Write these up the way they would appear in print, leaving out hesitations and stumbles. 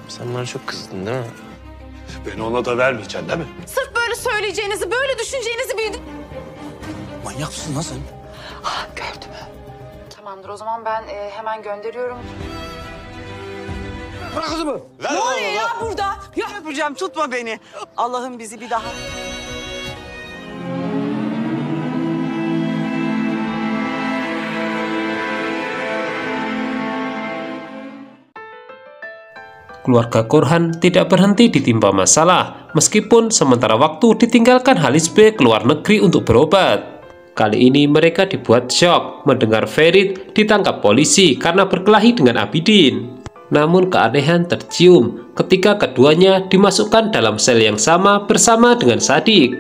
Sen bana çok kızdın değil mi? Beni ona da vermeyeceksin değil mi? Sırf böyle söyleyeceğinizi, böyle düşüneceğinizi bildim. Manyak mısın lan sen? Gördüm. Tamamdır, o zaman ben hemen gönderiyorum. Bırak kızımı. Ne oluyor ya burada? Ya yapacağım, tutma beni. Allah'ım bizi bir daha... Keluarga Korhan tidak berhenti ditimpa masalah, meskipun sementara waktu ditinggalkan Halis B ke luar negeri untuk berobat. Kali ini mereka dibuat syok mendengar Ferit ditangkap polisi karena berkelahi dengan Abidin. Namun keanehan tercium ketika keduanya dimasukkan dalam sel yang sama bersama dengan Sadik.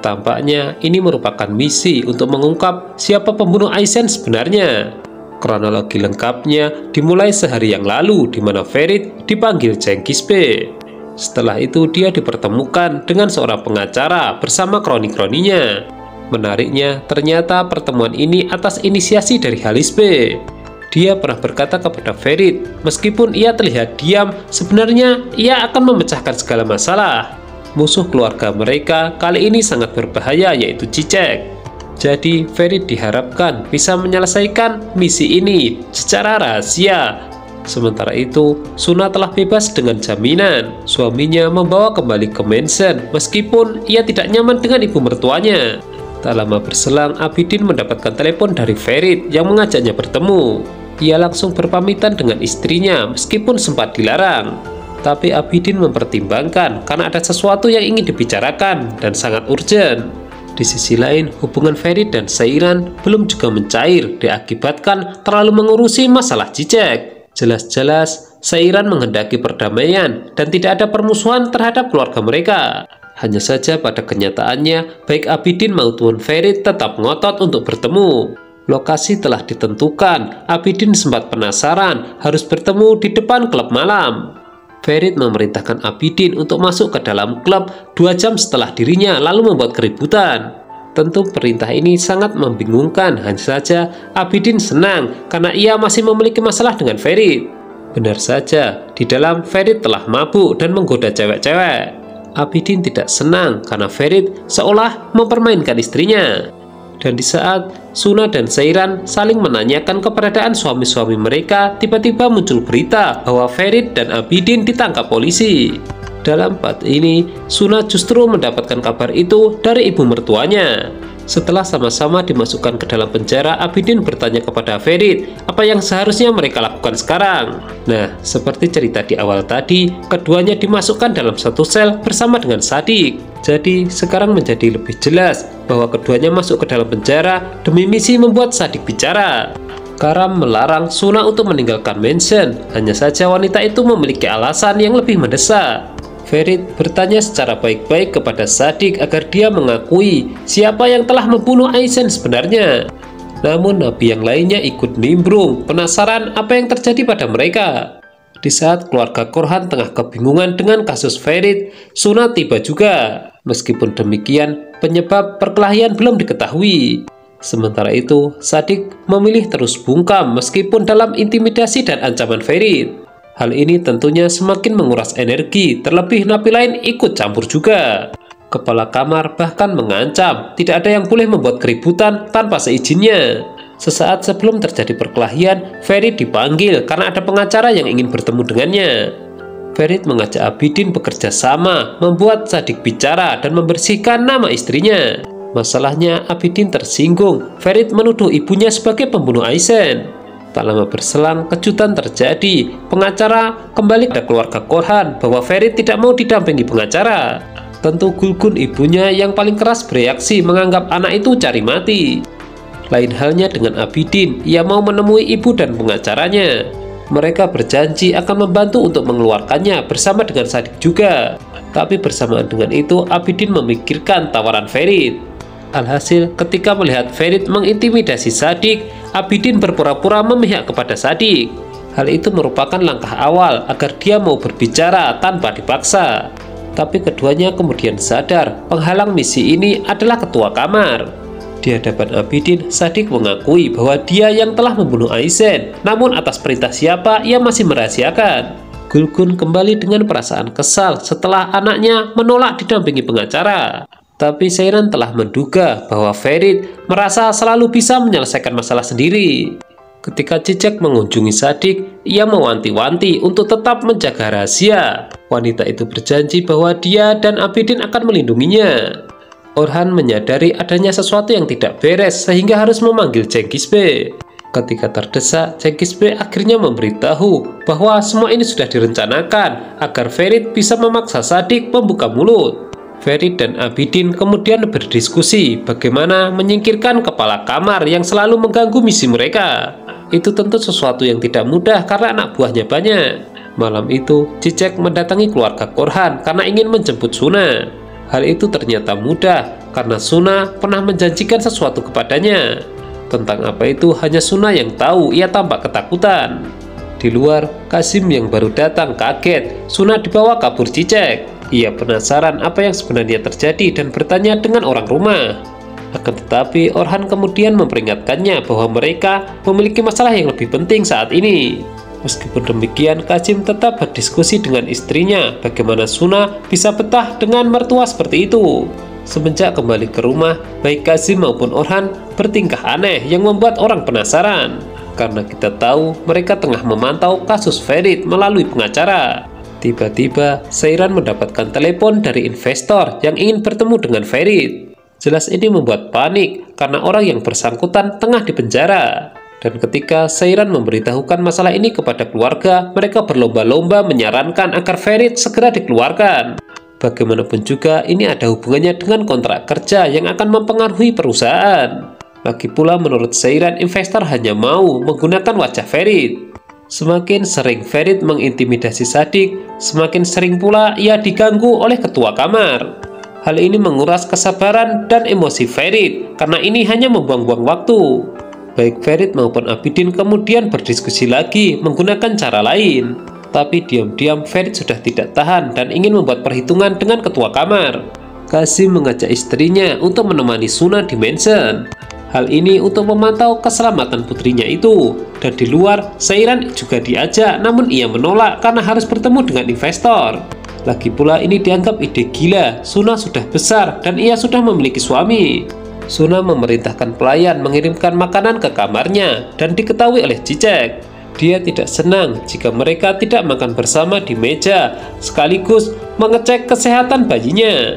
Tampaknya ini merupakan misi untuk mengungkap siapa pembunuh Aizen sebenarnya. Kronologi lengkapnya dimulai sehari yang lalu di mana Ferit dipanggil Cengiz B. Setelah itu dia dipertemukan dengan seorang pengacara bersama kroni-kroninya. Menariknya, ternyata pertemuan ini atas inisiasi dari Halis B. Dia pernah berkata kepada Ferit, meskipun ia terlihat diam, sebenarnya ia akan memecahkan segala masalah. Musuh keluarga mereka kali ini sangat berbahaya, yaitu Cicek. Jadi, Ferit diharapkan bisa menyelesaikan misi ini secara rahasia. Sementara itu, Suna telah bebas dengan jaminan. Suaminya membawa kembali ke mansion, meskipun ia tidak nyaman dengan ibu mertuanya. Tak lama berselang, Abidin mendapatkan telepon dari Ferit yang mengajaknya bertemu. Ia langsung berpamitan dengan istrinya, meskipun sempat dilarang. Tapi Abidin mempertimbangkan karena ada sesuatu yang ingin dibicarakan dan sangat urgent. Di sisi lain, hubungan Ferit dan Seiran belum juga mencair diakibatkan terlalu mengurusi masalah Cicek. Jelas-jelas Seiran menghendaki perdamaian dan tidak ada permusuhan terhadap keluarga mereka. Hanya saja pada kenyataannya, baik Abidin maupun Ferit tetap ngotot untuk bertemu. Lokasi telah ditentukan, Abidin sempat penasaran harus bertemu di depan klub malam. Ferit memerintahkan Abidin untuk masuk ke dalam klub 2 jam setelah dirinya lalu membuat keributan. Tentu perintah ini sangat membingungkan, hanya saja Abidin senang karena ia masih memiliki masalah dengan Ferit. Benar saja, di dalam Ferit telah mabuk dan menggoda cewek-cewek. Abidin tidak senang karena Ferit seolah mempermainkan istrinya. Dan di saat Suna dan Seiran saling menanyakan keberadaan suami-suami mereka, tiba-tiba muncul berita bahwa Ferit dan Abidin ditangkap polisi. Dalam part ini, Suna justru mendapatkan kabar itu dari ibu mertuanya. Setelah sama-sama dimasukkan ke dalam penjara, Abidin bertanya kepada Ferit apa yang seharusnya mereka lakukan sekarang. Nah, seperti cerita di awal tadi, keduanya dimasukkan dalam satu sel bersama dengan Sadik. Jadi, sekarang menjadi lebih jelas bahwa keduanya masuk ke dalam penjara demi misi membuat Sadik bicara. Karam melarang Suna untuk meninggalkan mansion, hanya saja wanita itu memiliki alasan yang lebih mendesak. Ferit bertanya secara baik-baik kepada Sadik agar dia mengakui siapa yang telah membunuh Aizen sebenarnya. Namun nabi yang lainnya ikut nimbrung, penasaran apa yang terjadi pada mereka. Di saat keluarga Korhan tengah kebingungan dengan kasus Ferit, Suna tiba juga. Meskipun demikian, penyebab perkelahian belum diketahui. Sementara itu, Sadik memilih terus bungkam meskipun dalam intimidasi dan ancaman Ferit. Hal ini tentunya semakin menguras energi, terlebih napi lain ikut campur juga. Kepala kamar bahkan mengancam tidak ada yang boleh membuat keributan tanpa seizinnya. Sesaat sebelum terjadi perkelahian, Ferit dipanggil karena ada pengacara yang ingin bertemu dengannya. Ferit mengajak Abidin bekerja sama, membuat Sadik bicara dan membersihkan nama istrinya. Masalahnya, Abidin tersinggung. Ferit menuduh ibunya sebagai pembunuh Aizen. Tak lama berselang, kejutan terjadi. Pengacara kembali ke keluarga Korhan bahwa Ferit tidak mau didampingi pengacara. Tentu Gulgun ibunya yang paling keras bereaksi menganggap anak itu cari mati. Lain halnya dengan Abidin, ia mau menemui ibu dan pengacaranya. Mereka berjanji akan membantu untuk mengeluarkannya bersama dengan Sadik juga. Tapi bersamaan dengan itu, Abidin memikirkan tawaran Ferit. Alhasil, ketika melihat Ferit mengintimidasi Sadik, Abidin berpura-pura memihak kepada Sadik. Hal itu merupakan langkah awal agar dia mau berbicara tanpa dipaksa. Tapi keduanya kemudian sadar penghalang misi ini adalah ketua kamar. Di hadapan Abidin, Sadik mengakui bahwa dia yang telah membunuh Aizen, namun atas perintah siapa ia masih merahasiakan. Gulgun kembali dengan perasaan kesal setelah anaknya menolak didampingi pengacara. Tapi Seiran telah menduga bahwa Ferit merasa selalu bisa menyelesaikan masalah sendiri. Ketika Cicek mengunjungi Sadik, ia mewanti-wanti untuk tetap menjaga rahasia. Wanita itu berjanji bahwa dia dan Abidin akan melindunginya. Orhan menyadari adanya sesuatu yang tidak beres sehingga harus memanggil Cengiz-bey. Ketika terdesak, Cengiz-bey akhirnya memberitahu bahwa semua ini sudah direncanakan agar Ferit bisa memaksa Sadik membuka mulut. Ferit dan Abidin kemudian berdiskusi bagaimana menyingkirkan kepala kamar yang selalu mengganggu misi mereka. Itu tentu sesuatu yang tidak mudah karena anak buahnya banyak. Malam itu, Cicek mendatangi keluarga Korhan karena ingin menjemput Suna. Hal itu ternyata mudah karena Suna pernah menjanjikan sesuatu kepadanya. Tentang apa itu hanya Suna yang tahu. Ia tampak ketakutan. Di luar, Kasim yang baru datang kaget Suna dibawa kabur Cicek. Ia penasaran apa yang sebenarnya terjadi dan bertanya dengan orang rumah. Akan tetapi Orhan kemudian memperingatkannya bahwa mereka memiliki masalah yang lebih penting saat ini. Meskipun demikian, Kasim tetap berdiskusi dengan istrinya bagaimana Suna bisa betah dengan mertua seperti itu. Semenjak kembali ke rumah, baik Kasim maupun Orhan bertingkah aneh yang membuat orang penasaran. Karena kita tahu mereka tengah memantau kasus Ferit melalui pengacara. Tiba-tiba, Seiran mendapatkan telepon dari investor yang ingin bertemu dengan Ferit. Jelas ini membuat panik karena orang yang bersangkutan tengah dipenjara. Dan ketika Seiran memberitahukan masalah ini kepada keluarga, mereka berlomba-lomba menyarankan agar Ferit segera dikeluarkan. Bagaimanapun juga, ini ada hubungannya dengan kontrak kerja yang akan mempengaruhi perusahaan. Lagi pula menurut Seiran, investor hanya mau menggunakan wajah Ferit. Semakin sering Ferit mengintimidasi Sadik, semakin sering pula ia diganggu oleh ketua kamar. Hal ini menguras kesabaran dan emosi Ferit, karena ini hanya membuang-buang waktu. Baik Ferit maupun Abidin kemudian berdiskusi lagi menggunakan cara lain. Tapi diam-diam Ferit sudah tidak tahan dan ingin membuat perhitungan dengan ketua kamar. Kasim mengajak istrinya untuk menemani Suna di mansion. Hal ini untuk memantau keselamatan putrinya itu. Dan di luar, Seiran juga diajak, namun ia menolak karena harus bertemu dengan investor. Lagi pula ini dianggap ide gila. Suna sudah besar dan ia sudah memiliki suami. Suna memerintahkan pelayan mengirimkan makanan ke kamarnya dan diketahui oleh Cicek. Dia tidak senang jika mereka tidak makan bersama di meja, sekaligus mengecek kesehatan bayinya.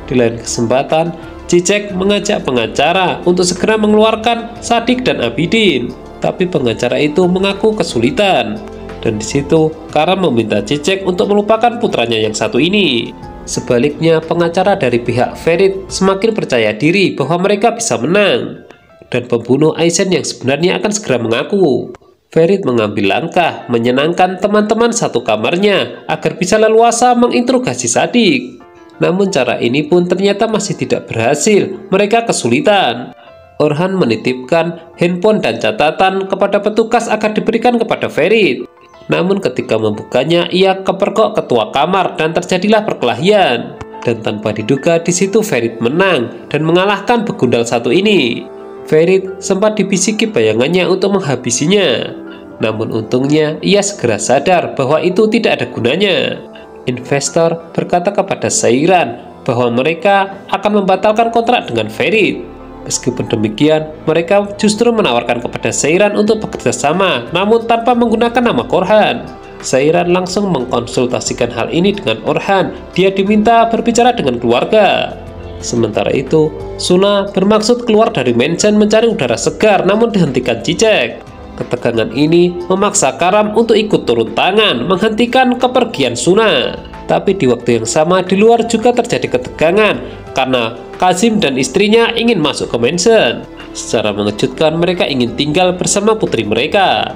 Di lain kesempatan, Cicek mengajak pengacara untuk segera mengeluarkan Sadik dan Abidin. Tapi pengacara itu mengaku kesulitan. Dan di situ, Karam meminta Cicek untuk melupakan putranya yang satu ini. Sebaliknya, pengacara dari pihak Ferit semakin percaya diri bahwa mereka bisa menang. Dan pembunuh Aizen yang sebenarnya akan segera mengaku. Ferit mengambil langkah menyenangkan teman-teman satu kamarnya agar bisa leluasa menginterogasi Sadik. Namun cara ini pun ternyata masih tidak berhasil, mereka kesulitan. Orhan menitipkan handphone dan catatan kepada petugas agar diberikan kepada Ferit. Namun ketika membukanya, ia kepergok ketua kamar dan terjadilah perkelahian. Dan tanpa diduga di situ Ferit menang dan mengalahkan begundal satu ini. Ferit sempat dibisiki bayangannya untuk menghabisinya. Namun untungnya ia segera sadar bahwa itu tidak ada gunanya. Investor berkata kepada Seiran bahwa mereka akan membatalkan kontrak dengan Ferit. Meskipun demikian, mereka justru menawarkan kepada Seiran untuk bekerja sama, namun tanpa menggunakan nama Korhan. Seiran langsung mengkonsultasikan hal ini dengan Orhan. Dia diminta berbicara dengan keluarga. Sementara itu, Suna bermaksud keluar dari mansion mencari udara segar, namun dihentikan Cicek. Ketegangan ini memaksa Karam untuk ikut turun tangan menghentikan kepergian Suna. Tapi di waktu yang sama di luar juga terjadi ketegangan karena Kasim dan istrinya ingin masuk ke mansion. Secara mengejutkan mereka ingin tinggal bersama putri mereka.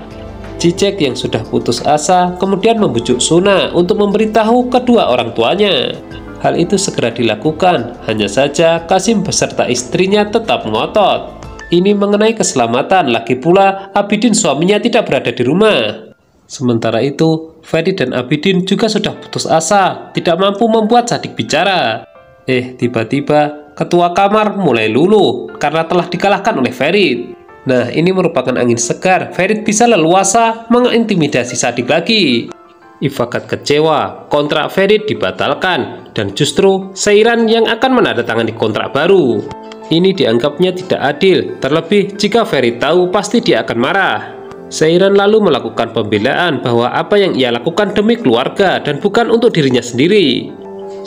Cicek yang sudah putus asa kemudian membujuk Suna untuk memberitahu kedua orang tuanya. Hal itu segera dilakukan, hanya saja Kasim beserta istrinya tetap ngotot. Ini mengenai keselamatan, lagi pula Abidin suaminya tidak berada di rumah. Sementara itu, Ferit dan Abidin juga sudah putus asa, tidak mampu membuat Sadik bicara. Tiba-tiba ketua kamar mulai luluh karena telah dikalahkan oleh Ferit. Nah, ini merupakan angin segar. Ferit bisa leluasa mengintimidasi Sadik lagi. Ifakat kecewa, kontrak Ferit dibatalkan dan justru Seiran yang akan menandatangani kontrak baru. Ini dianggapnya tidak adil, terlebih jika Ferit tahu pasti dia akan marah. Seiran lalu melakukan pembelaan bahwa apa yang ia lakukan demi keluarga dan bukan untuk dirinya sendiri.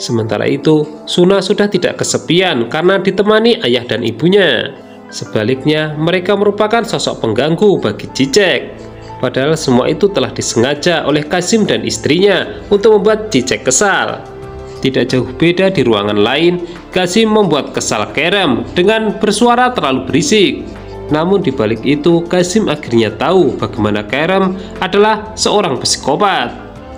Sementara itu, Suna sudah tidak kesepian karena ditemani ayah dan ibunya. Sebaliknya, mereka merupakan sosok pengganggu bagi Cicek. Padahal semua itu telah disengaja oleh Qasim dan istrinya untuk membuat Cicek kesal. Tidak jauh beda di ruangan lain, Qasim membuat kesal Kerem dengan bersuara terlalu berisik. Namun di balik itu, Qasim akhirnya tahu bagaimana Kerem adalah seorang psikopat.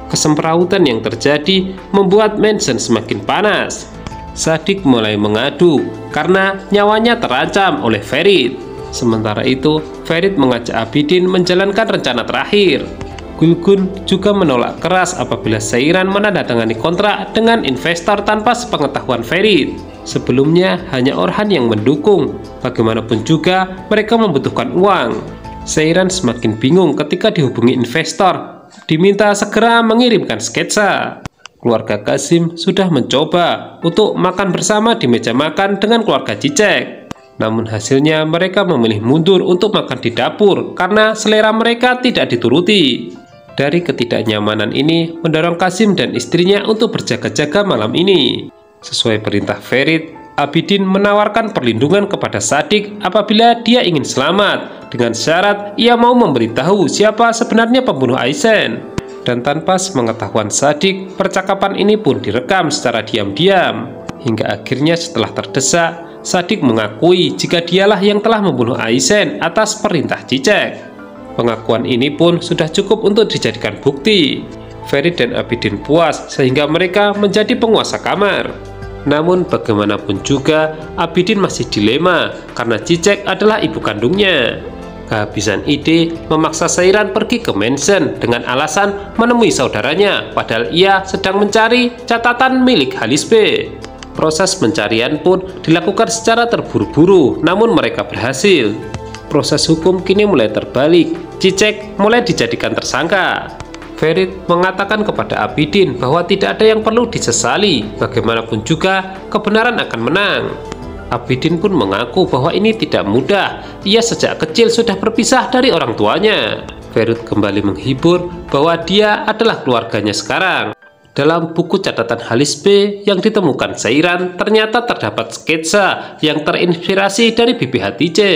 Kesemrawutan yang terjadi membuat mansion semakin panas. Sadik mulai mengadu karena nyawanya terancam oleh Ferit. Sementara itu, Ferit mengajak Abidin menjalankan rencana terakhir. Gulgun juga menolak keras apabila Seiran menandatangani kontrak dengan investor tanpa sepengetahuan Ferit. Sebelumnya hanya Orhan yang mendukung. Bagaimanapun juga mereka membutuhkan uang. Seiran semakin bingung ketika dihubungi investor, diminta segera mengirimkan sketsa. Keluarga Qasim sudah mencoba untuk makan bersama di meja makan dengan keluarga Cicek. Namun hasilnya mereka memilih mundur untuk makan di dapur karena selera mereka tidak dituruti. Dari ketidaknyamanan ini mendorong Qasim dan istrinya untuk berjaga-jaga malam ini. Sesuai perintah Ferit, Abidin menawarkan perlindungan kepada Sadik apabila dia ingin selamat, dengan syarat ia mau memberitahu siapa sebenarnya pembunuh Aizen. Dan tanpa sepengetahuan Sadik, percakapan ini pun direkam secara diam-diam. Hingga akhirnya setelah terdesak, Sadik mengakui jika dialah yang telah membunuh Aizen atas perintah Cicek. Pengakuan ini pun sudah cukup untuk dijadikan bukti. Ferit dan Abidin puas sehingga mereka menjadi penguasa kamar. Namun bagaimanapun juga, Abidin masih dilema karena Cicek adalah ibu kandungnya. Kehabisan ide memaksa Seiran pergi ke mansion dengan alasan menemui saudaranya, padahal ia sedang mencari catatan milik Halis B. Proses pencarian pun dilakukan secara terburu-buru, namun mereka berhasil. Proses hukum kini mulai terbalik. Cicek mulai dijadikan tersangka. Ferit mengatakan kepada Abidin bahwa tidak ada yang perlu disesali, bagaimanapun juga kebenaran akan menang. Abidin pun mengaku bahwa ini tidak mudah. Ia sejak kecil sudah berpisah dari orang tuanya. Ferit kembali menghibur bahwa dia adalah keluarganya sekarang. Dalam buku catatan Halis B yang ditemukan Seiran, ternyata terdapat sketsa yang terinspirasi dari Bibi Hatice.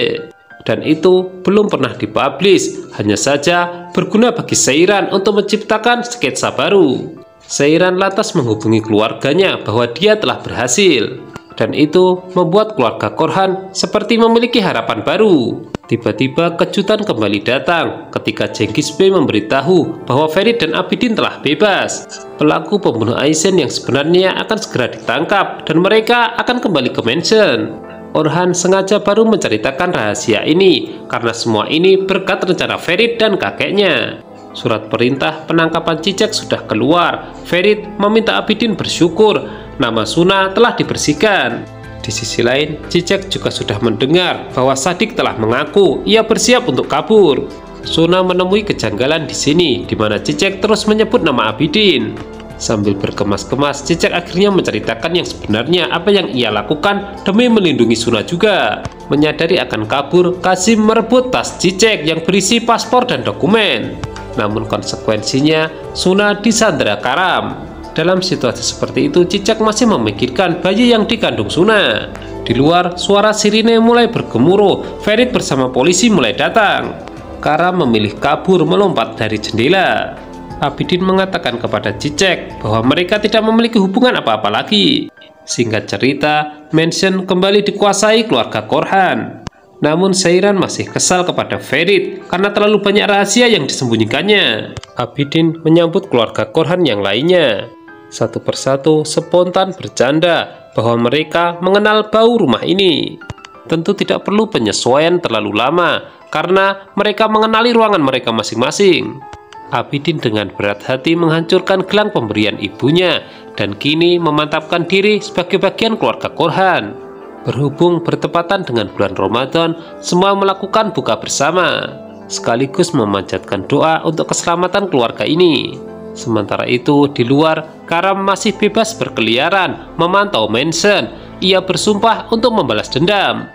Dan itu belum pernah dipublish, hanya saja berguna bagi Seiran untuk menciptakan sketsa baru. Seiran lantas menghubungi keluarganya bahwa dia telah berhasil. Dan itu membuat keluarga Korhan seperti memiliki harapan baru. Tiba-tiba kejutan kembali datang ketika Cengiz B memberitahu bahwa Ferit dan Abidin telah bebas. Pelaku pembunuh Aizen yang sebenarnya akan segera ditangkap dan mereka akan kembali ke mansion. Orhan sengaja baru menceritakan rahasia ini karena semua ini berkat rencana Ferit dan kakeknya. Surat perintah penangkapan Cicek sudah keluar. Ferit meminta Abidin bersyukur nama Suna telah dibersihkan. Di sisi lain, Cicek juga sudah mendengar bahwa Sadik telah mengaku ia bersiap untuk kabur. Suna menemui kejanggalan di sini, di mana Cicek terus menyebut nama Abidin. Sambil berkemas-kemas, Cicek akhirnya menceritakan yang sebenarnya apa yang ia lakukan demi melindungi Suna juga. Menyadari akan kabur, Qasim merebut tas Cicek yang berisi paspor dan dokumen. Namun konsekuensinya, Suna disandera karam. Dalam situasi seperti itu, Cicek masih memikirkan bayi yang dikandung Suna. Di luar, suara sirine mulai bergemuruh. Ferit bersama polisi mulai datang. Karam memilih kabur melompat dari jendela. Abidin mengatakan kepada Cicek bahwa mereka tidak memiliki hubungan apa-apa lagi. Singkat cerita, mansion kembali dikuasai keluarga Korhan. Namun Seiran masih kesal kepada Ferit karena terlalu banyak rahasia yang disembunyikannya. Abidin menyambut keluarga Korhan yang lainnya. Satu persatu spontan bercanda bahwa mereka mengenal bau rumah ini. Tentu tidak perlu penyesuaian terlalu lama karena mereka mengenali ruangan mereka masing-masing. Abidin dengan berat hati menghancurkan gelang pemberian ibunya dan kini memantapkan diri sebagai bagian keluarga Korhan. Berhubung bertepatan dengan bulan Ramadan, semua melakukan buka bersama, sekaligus memanjatkan doa untuk keselamatan keluarga ini. Sementara itu, di luar, Karam masih bebas berkeliaran, memantau mansion. Ia bersumpah untuk membalas dendam.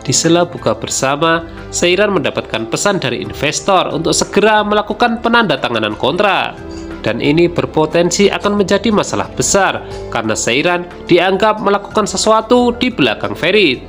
Di sela buka bersama, Seiran mendapatkan pesan dari investor untuk segera melakukan penandatanganan kontrak. Dan ini berpotensi akan menjadi masalah besar, karena Seiran dianggap melakukan sesuatu di belakang Ferit.